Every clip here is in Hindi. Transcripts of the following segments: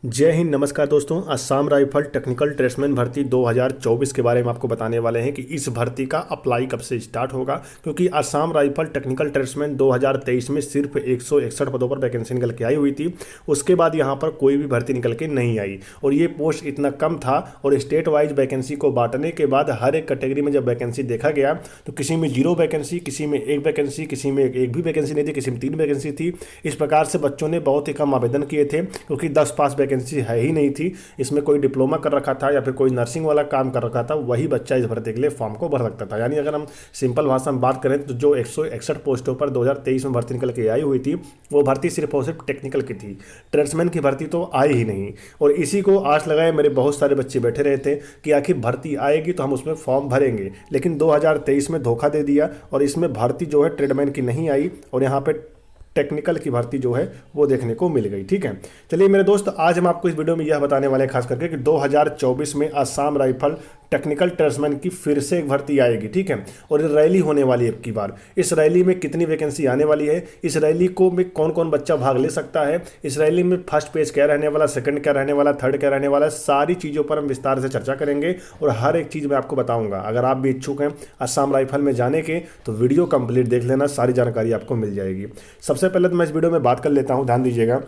जय हिंद। नमस्कार दोस्तों, असम राइफल टेक्निकल ट्रेड्समैन भर्ती 2024 के बारे में आपको बताने वाले हैं कि इस भर्ती का अप्लाई कब से स्टार्ट होगा। क्योंकि असम राइफल टेक्निकल ट्रेड्समैन 2023 में सिर्फ 161 पदों पर वैकेंसी निकल के आई हुई थी। उसके बाद यहाँ पर कोई भी भर्ती निकल के नहीं आई और ये पोस्ट इतना कम था। और स्टेट वाइज वैकेंसी को बांटने के बाद हर एक कैटेगरी में जब वैकेंसी देखा गया तो किसी में 0 वैकेंसी, किसी में 1 वैकेंसी, किसी में एक भी वैकेंसी नहीं थी, किसी में 3 वैकेंसी थी। इस प्रकार से बच्चों ने बहुत ही कम आवेदन किए थे क्योंकि 10 पास वैकेंसी है ही नहीं थी। इसमें कोई डिप्लोमा कर रखा था या फिर कोई नर्सिंग वाला काम कर रखा था, वही बच्चा इस भर्ती के लिए फॉर्म को भर सकता था। यानी अगर हम सिंपल भाषा में बात करें तो जो 161 पोस्टों पर 2023 में भर्ती निकल के आई हुई थी, वो भर्ती सिर्फ और सिर्फ टेक्निकल की थी। ट्रेड्समैन की भर्ती तो आई ही नहीं। और इसी को आस लगाए मेरे बहुत सारे बच्चे बैठे रहे थे कि आखिर भर्ती आएगी तो हम उसमें फॉर्म भरेंगे, लेकिन 2023 में धोखा दे दिया और इसमें भर्ती जो है ट्रेडमैन की नहीं आई और यहाँ पे टेक्निकल की भर्ती जो है वो देखने को मिल गई। ठीक है, चलिए मेरे दोस्त, आज हम आपको इस वीडियो में यह बताने वाले हैं खास करके कि 2024 में असम राइफल टेक्निकल ट्रेड्समैन की फिर से एक भर्ती आएगी। ठीक है, और ये रैली होने वाली है अब की बार। इस रैली में कितनी वैकेंसी आने वाली है, इस रैली को में कौन कौन बच्चा भाग ले सकता है, इस रैली में फर्स्ट पेज क्या रहने वाला, सेकंड क्या रहने वाला, थर्ड क्या रहने वाला, सारी चीज़ों पर हम विस्तार से चर्चा करेंगे और हर एक चीज़ मैं आपको बताऊंगा। अगर आप भी इच्छुक हैं असम राइफल में जाने के तो वीडियो कंप्लीट देख लेना, सारी जानकारी आपको मिल जाएगी। सबसे पहले तो मैं इस वीडियो में बात कर लेता हूँ, ध्यान दीजिएगा।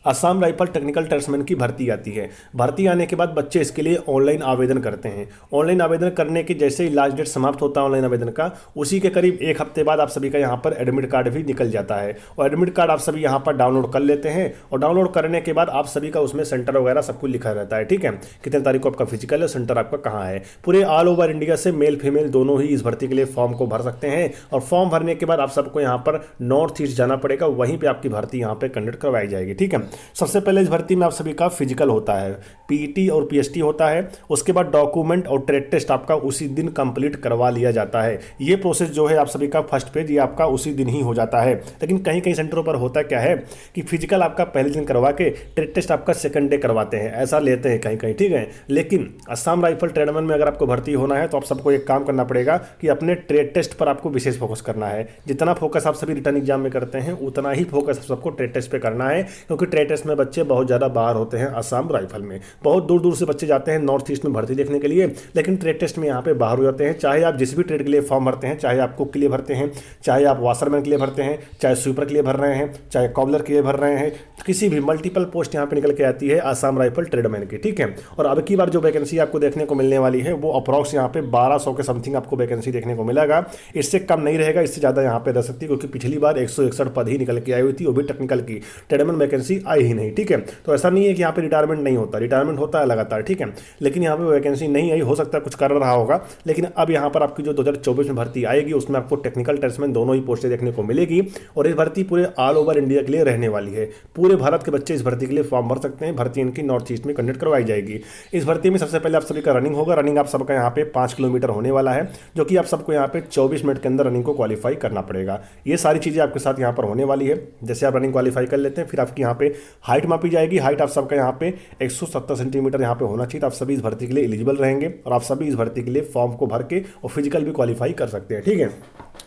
असम राइफल टेक्निकल ट्रेड्समैन की भर्ती आती है। भर्ती आने के बाद बच्चे इसके लिए ऑनलाइन आवेदन करते हैं। ऑनलाइन आवेदन करने के जैसे ही लास्ट डेट समाप्त होता है ऑनलाइन आवेदन का, उसी के करीब 1 हफ्ते बाद आप सभी का यहाँ पर एडमिट कार्ड भी निकल जाता है और एडमिट कार्ड आप सभी यहाँ पर डाउनलोड कर लेते हैं। और डाउनलोड करने के बाद आप सभी का उसमें सेंटर वगैरह सब कुछ लिखा रहता है। ठीक है, कितने तारीख को आपका फिजिकल है, सेंटर आपका कहाँ है। पूरे ऑल ओवर इंडिया से मेल फीमेल दोनों ही इस भर्ती के लिए फॉर्म को भर सकते हैं। और फॉर्म भरने के बाद आप सबको यहाँ पर नॉर्थ ईस्ट जाना पड़ेगा, वहीं पर आपकी भर्ती यहाँ पर कंडक्ट करवाई जाएगी। ठीक है, सबसे पहले भर्ती में आप सभी का फिजिकल होता है, पीईटी और पीएसटी होता है। उसके बाद डॉक्यूमेंट और ट्रेड टेस्ट आपका उसी दिन कंप्लीट करवा लिया जाता है। ये प्रोसेस जो है आप सभी का फर्स्ट पेज ये आपका उसी दिन ही हो जाता है। लेकिन कहीं कहीं सेंटरों पर होता क्या है कि फिजिकल आपका पहले दिन करवा के ट्रेड टेस्ट आपका सेकंड डे करवाते हैं, ऐसा लेते हैं कहीं कहीं। ठीक है, लेकिन असम राइफल ट्रेडमैन में अगर आपको भर्ती होना है तो आप सबको एक काम करना पड़ेगा कि अपने ट्रेड टेस्ट पर आपको विशेष फोकस करना है। जितना फोकस आप सभी रिटर्न एग्जाम में करते हैं उतना ही फोकस आप सबको ट्रेड टेस्ट पे करना है, क्योंकि ट्रेड टेस्ट में बच्चे बहुत ज़्यादा बाहर होते हैं। असम राइफल में बहुत दूर दूर से बच्चे जाते हैं नॉर्थ ईस्ट में भर्ती देखने के लिए, लेकिन ट्रेड टेस्ट में यहाँ पे बाहर हो जाते हैं। चाहे आप जिस भी ट्रेड के लिए फॉर्म भरते हैं, चाहे आप कुक के लिए भरते हैं, चाहे आप वाशरमैन के लिए भरते हैं, चाहे स्वीपर के लिए भर रहे हैं, चाहे कॉबलर के लिए भर रहे हैं, किसी भी मल्टीपल पोस्ट यहाँ पे निकल के आती है असम राइफल ट्रेडमैन की। ठीक है, और अब की बार जो वैकेंसी आपको देखने को मिलने वाली है वो अप्रॉक्स यहाँ पे 1200 के समथिंग आपको वैकेंसी देखने को मिलेगा। इससे कम नहीं रहेगा, इससे ज़्यादा यहाँ पे रह सकती है, क्योंकि पिछली बार 161 पद ही निकल के आई हुई थी, वो भी टेक्निकल की। ट्रेडमैन वैकेंसी आई ही नहीं। ठीक है, तो ऐसा नहीं है कि यहाँ पे रिटायरमेंट नहीं होता, रिटायरमेंट होता है लगातार। ठीक है, लेकिन यहाँ पे वैकेंसी नहीं आई, हो सकता है कुछ कर रहा होगा। लेकिन अब यहाँ पर आपकी जो 2024 में भर्ती आएगी उसमें आपको टेक्निकल ट्रेड्समैन दोनों ही पोस्टें देखने को मिलेगी। और इस भर्ती पूरे ऑल ओवर इंडिया के लिए रहने वाली है। पूरे भारत के बच्चे इस भर्ती के लिए फॉर्म भर सकते हैं। भर्ती इनकी नॉर्थ ईस्ट में कंडक्ट करवाई जाएगी। इस भर्ती में सबसे पहले आप सभी का रनिंग होगा। रनिंग आप सबका यहाँ पे 5 किलोमीटर होने वाला है, जो कि आप सबको यहाँ पे 24 मिनट के अंदर रनिंग को क्वालिफाई करना पड़ेगा। ये सारी चीज़ें आपके साथ यहाँ पर होने वाली है। जैसे आप रनिंग क्वालिफाई कर लेते हैं, फिर आपकी यहाँ पे हाइट मापी जाएगी। हाइट आप सबका यहाँ पे 170 सेंटीमीटर यहाँ पे होना चाहिए। तो आप सभी इस भर्ती के लिए एलिजिबल रहेंगे और आप सभी इस भर्ती के लिए फॉर्म को भर के और फिजिकल भी क्वालिफाई कर सकते हैं। ठीक है,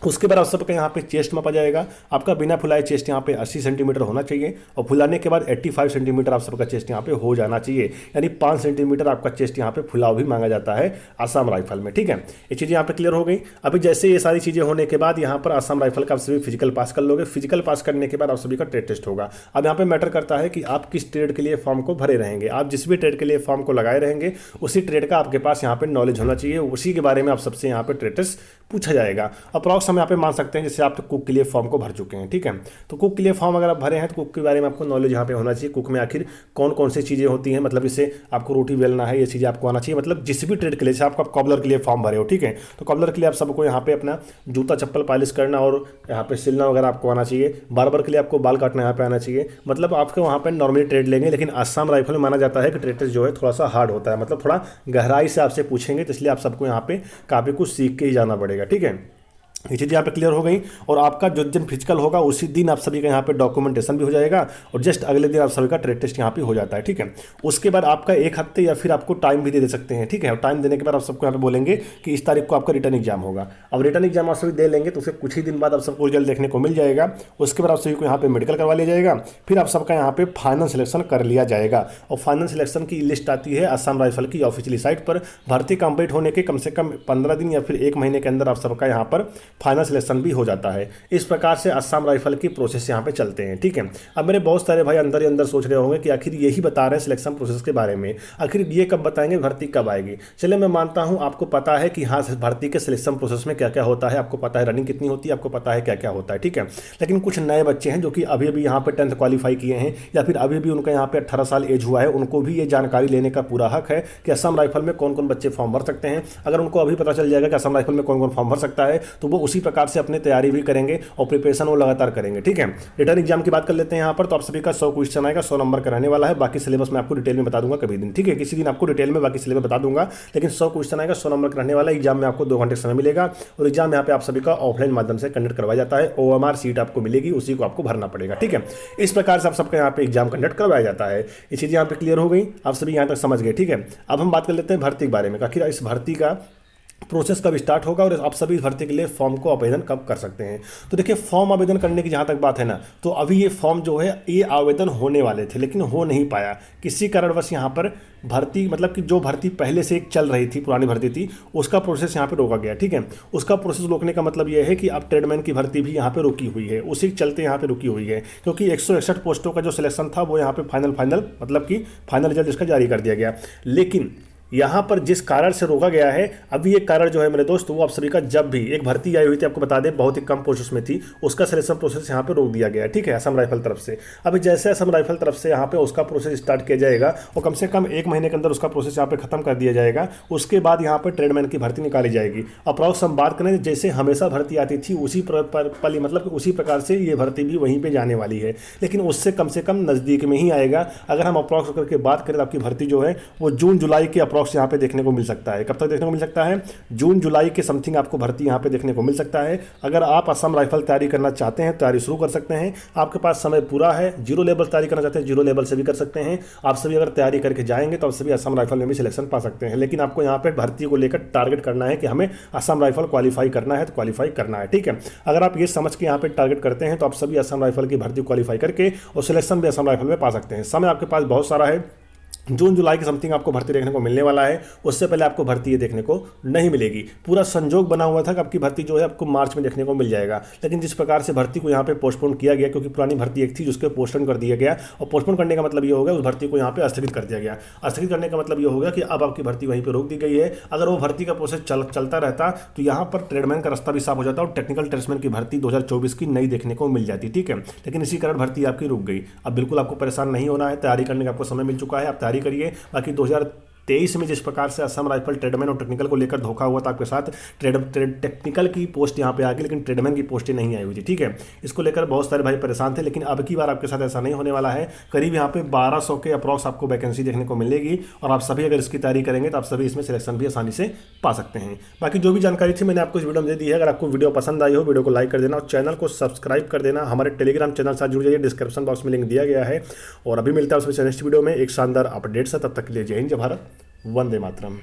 उसके बाद आप सबका यहाँ पे चेस्ट मापा जाएगा। आपका बिना फुलाए चेस्ट यहाँ पे 80 सेंटीमीटर होना चाहिए और फुलाने के बाद 85 सेंटीमीटर आप सबका चेस्ट यहाँ पे हो जाना चाहिए। यानी 5 सेंटीमीटर आपका चेस्ट यहाँ पे फुलाव भी मांगा जाता है असम राइफल में। ठीक है, ये चीज़ें यहाँ पे क्लियर हो गई। अभी जैसे ये सारी चीज़ें होने के बाद यहाँ पर असम राइफल का आप सभी फिजिकल पास कर लोगे। फिजिकल पास करने के बाद आप सभी का ट्रेड टेस्ट होगा। अब यहाँ पे मैटर करता है कि आप किस ट्रेड के लिए फॉर्म को भरे रहेंगे। आप जिस भी ट्रेड के लिए फॉर्म को लगाए रहेंगे उसी ट्रेड का आपके पास यहाँ पे नॉलेज होना चाहिए। उसी के बारे में आप सबसे यहाँ पे ट्रेड टेस्ट पूछा जाएगा। अप्रॉक्स हम यहाँ पे मान सकते हैं जैसे आप तो कुक के लिए फॉर्म को भर चुके हैं। ठीक है, तो कुक के लिए फॉर्म अगर आप भरे हैं तो कुक के बारे में आपको नॉलेज यहाँ पे होना चाहिए। कुक में आखिर कौन कौन सी चीज़ें होती हैं, मतलब इससे आपको रोटी बेलना है, ये चीज़ें आपको आना चाहिए। मतलब जिस भी ट्रेड के लिए, जैसे आपको कॉबलर के लिए फॉर्म भरे हो, ठीक है, तो कॉबलर के लिए आप सबको यहाँ पे अपना जूता चप्पल पॉलिश करना और यहाँ पे सिलना वगैरह आपको आना चाहिए। बार्बर के लिए आपको बाल काटना यहाँ पे आना चाहिए। मतलब आपको वहाँ पे नॉर्मली ट्रेड लेंगे, लेकिन असम राइफल में माना जाता है कि ट्रेड टेस्ट जो है थोड़ा सा हार्ड होता है, मतलब थोड़ा गहराई से आपसे पूछेंगे, तो इसलिए आप सबको यहाँ पे काफ़ी कुछ सीख के ही जाना पड़ेगा। ठीक है, ये चीज़ यहाँ पे क्लियर हो गई। और आपका जो दिन फिजिकल होगा उसी दिन आप सभी का यहाँ पे डॉक्यूमेंटेशन भी हो जाएगा और जस्ट अगले दिन आप सभी का ट्रेड टेस्ट यहाँ पे हो जाता है, ठीक है। उसके बाद आपका 1 हफ्ते या फिर आपको टाइम भी दे सकते हैं, ठीक है। और टाइम देने के बाद आप सबको यहाँ पे बोलेंगे कि इस तारीख को आपका रिटर्न एग्जाम होगा। अब रिटर्न एग्जाम आप सभी दे लेंगे तो उसके कुछ ही दिन बाद आप सबको रिजल्ट देखने को मिल जाएगा। उसके बाद आप सभी को यहाँ पे मेडिकल करवा लिया जाएगा, फिर आप सबका यहाँ पे फाइनल सिलेक्शन कर लिया जाएगा। और फाइनल सिलेक्शन की लिस्ट आती है असम राइफल की ऑफिशियली साइट पर। भर्ती कंप्लीट होने के कम से कम 15 दिन या फिर 1 महीने के अंदर आप सबका यहाँ पर फाइनल सिलेक्शन भी हो जाता है। इस प्रकार से असम राइफल की प्रोसेस यहाँ पे चलते हैं, ठीक है। अब मेरे बहुत सारे भाई अंदर ही अंदर सोच रहे होंगे कि आखिर यही बता रहे हैं सिलेक्शन प्रोसेस के बारे में, आखिर ये कब बताएंगे, भर्ती कब आएगी। चलिए मैं मानता हूँ आपको पता है कि हाँ भर्ती के सिलेक्शन प्रोसेस में क्या क्या होता है, आपको पता है रनिंग कितनी होती है, आपको पता है क्या क्या होता है, ठीक है। लेकिन कुछ नए बच्चे हैं जो कि अभी अभी यहाँ पे 10th क्वालिफाई किए हैं या फिर अभी भी उनका यहाँ पे 18 साल एज हुआ है, उनको भी ये जानकारी लेने का पूरा हक है कि असम राइफल में कौन कौन बच्चे फॉर्म भर सकते हैं। अगर उनको अभी पता चल जाएगा कि असम राइफल में कौन कौन फॉर्म भर सकता है तो वो उसी प्रकार से अपनी तैयारी भी करेंगे और प्रिपरेशन वो लगातार करेंगे, ठीक है। रिटर्न एग्जाम की बात कर लेते हैं यहाँ पर। तो आप सभी का 100 क्वेश्चन आएगा, 100 नंबर का रहने वाला है। बाकी सिलेबस मैं आपको डिटेल में बता दूंगा कभी दिन, ठीक है। किसी दिन आपको डिटेल में बाकी सिलेबस बता दूंगा, लेकिन 100 क्वेश्चन आएगा, 100 नंबर का रहने वाला है। एग्जाम में आपको 2 घंटे समय मिलेगा और एग्जाम यहाँ पे आप सभी का ऑफलाइन माध्यम से कंडक्ट करवाया जाता है। OMR सीट आपको मिलेगी, उसी को आपको भरना पड़ेगा, ठीक है। इस प्रकार से आप सबका यहाँ पे एग्जाम कंडक्ट करवाया जाता है। ये चीज़ यहाँ पे क्लियर हो गई, आप सभी यहाँ तक समझ गए, ठीक है। अब हम बात कर लेते हैं भर्ती के बारे में। आखिर इस भर्ती का प्रोसेस कब स्टार्ट होगा और आप सभी भर्ती के लिए फॉर्म को आवेदन कब कर सकते हैं। तो देखिए फॉर्म आवेदन करने की जहाँ तक बात है ना, तो अभी ये फॉर्म जो है ये आवेदन होने वाले थे लेकिन हो नहीं पाया किसी कारणवश। यहाँ पर भर्ती मतलब कि जो भर्ती पहले से एक चल रही थी, पुरानी भर्ती थी, उसका प्रोसेस यहाँ पे रोका गया, ठीक है। उसका प्रोसेस रोकने का मतलब ये है कि अब ट्रेडमैन की भर्ती भी यहाँ पे रुकी हुई है, उसी के चलते यहाँ पे रुकी हुई है, क्योंकि 161 पोस्टों का जो सिलेक्शन था वो यहाँ पे फाइनल मतलब कि फाइनल रिजल्ट इसका जारी कर दिया गया। लेकिन यहाँ पर जिस कारण से रोका गया है, अभी ये कारण जो है मेरे दोस्त, वो आप सभी का जब भी एक भर्ती आई हुई थी, आपको बता दें बहुत ही कम पोस्ट में थी, उसका सिलेक्शन प्रोसेस यहाँ पे रोक दिया गया है, ठीक है, असम राइफल तरफ से। अभी जैसे असम राइफल तरफ से यहाँ पे उसका प्रोसेस स्टार्ट किया जाएगा और कम से कम 1 महीने के अंदर उसका प्रोसेस यहाँ पे खत्म कर दिया जाएगा। उसके बाद यहाँ पर ट्रेडमैन की भर्ती निकाली जाएगी। अप्रॉक्स हम बात करें जैसे हमेशा भर्ती आती थी उसी पल मतलब उसी प्रकार से ये भर्ती भी वहीं पर जाने वाली है, लेकिन उससे कम नज़दीक में ही आएगा। अगर हम अप्रॉक्स करके बात करें तो आपकी भर्ती जो है वो जून जुलाई के अप्रॉक्स यहाँ पे देखने को मिल सकता है। कब तक देखने को मिल सकता है? जून जुलाई के समथिंग आपको भर्ती यहाँ पे देखने को मिल सकता है। अगर आप असम राइफल तैयारी करना चाहते हैं, तैयारी शुरू कर सकते हैं, आपके पास समय पूरा है। जीरो लेवल तैयारी करना चाहते हैं, जीरो लेवल से भी कर सकते हैं। आप सभी अगर तैयारी करके जाएंगे तो आप सभी असम राइफल में भी सिलेक्शन पा सकते हैं। लेकिन आपको यहाँ पे भर्ती को लेकर टारगेट करना है कि हमें असम राइफल क्वालिफाई करना है, तो क्वालिफाई करना है, ठीक है। अगर आप ये समझ के यहाँ पे टारगेट करते हैं तो आप सभी असम राइफल की भर्ती क्वालिफाई करके और सिलेक्शन भी असम राइफल में पा सकते हैं। समय आपके पास बहुत सारा है। जून जुलाई के समथिंग आपको भर्ती देखने को मिलने वाला है, उससे पहले आपको भर्ती ये देखने को नहीं मिलेगी। पूरा संजोग बना हुआ था कि आपकी भर्ती जो है आपको मार्च में देखने को मिल जाएगा, लेकिन जिस प्रकार से भर्ती को यहाँ पे पोस्टपोन किया गया, क्योंकि पुरानी भर्ती एक थी जिसको पोस्टपोन कर दिया गया, और पोस्टपोन करने का मतलब ये होगा उस भर्ती को यहाँ पे स्थगित कर दिया गया। स्थगित करने का मतलब ये होगा कि अब आपकी भर्ती वहीं पर रोक दी गई है। अगर वो भर्ती का प्रोसेस चलता रहता तो यहाँ पर ट्रेडमैन का रास्ता भी साफ हो जाता और टेक्निकल ट्रेड्समैन की भर्ती 2024 की नई देखने को मिल जाती, ठीक है। लेकिन इसी कारण भर्ती आपकी रुक गई। अब बिल्कुल आपको परेशान नहीं होना है, तैयारी करने का आपको समय मिल चुका है, आप तैयारी करिए। बाकी 2023 में जिस प्रकार से असम राइफल ट्रेडमैन और टेक्निकल को लेकर धोखा हुआ था आपके साथ, टेक्निकल की पोस्ट यहाँ पे आ गई लेकिन ट्रेडमैन की पोस्टें नहीं आई हुई थी, ठीक है। इसको लेकर बहुत सारे भाई परेशान थे, लेकिन अब की बार आपके साथ ऐसा नहीं होने वाला है। करीब यहाँ पे 1200 के अप्रॉक्स आपको वैकेंसी देखने को मिलेगी और आप सभी अगर इसकी तैयारी करेंगे तो आप सभी इसमें सिलेक्शन भी आसानी से पा सकते हैं। बाकी जो भी जानकारी थी मैंने आपको इस वीडियो में दे दी है। अगर आपको वीडियो पसंद आई हो, वीडियो को लाइक कर देना और चैनल को सब्सक्राइब कर देना। हमारे टेलीग्राम चैनल से जुड़ जाइए, डिस्क्रिप्शन बॉक्स में लिंक दिया गया है। और अभी मिलता है उसमें नेक्स्ट वीडियो में एक शानदार अपडेट से। तब तक के लिए जय हिंद, जय भारत, वंदे मातरम।